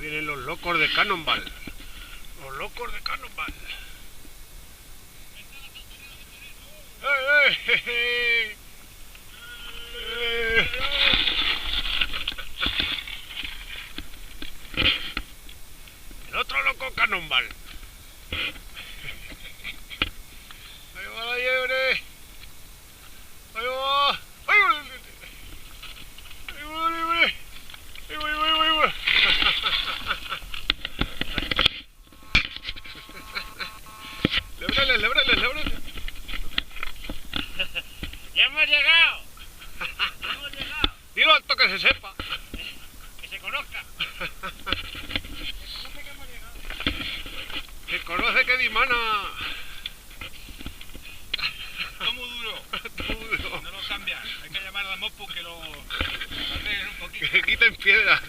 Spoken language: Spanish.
vienen los locos de Cannonball. Los locos de Cannonball. ¡Eh, eh, eh! El otro loco Cannonball. Ahí va la liebre. Ahí va. Ahí va. Ahí va la liebre. Ahí va, ahí va, ahí va. Lébrale, lébrale, lébrale. ¡Ya hemos llegado! ¡Hemos llegado! Dilo alto que se sepa. ¡Que se conozca! ¡Que hemos llegado! Que conoce que dimana. Está muy duro. Duro. No lo cambian. Hay que llamar a la Mopu que lo arreglen un poquito. Que quiten piedras.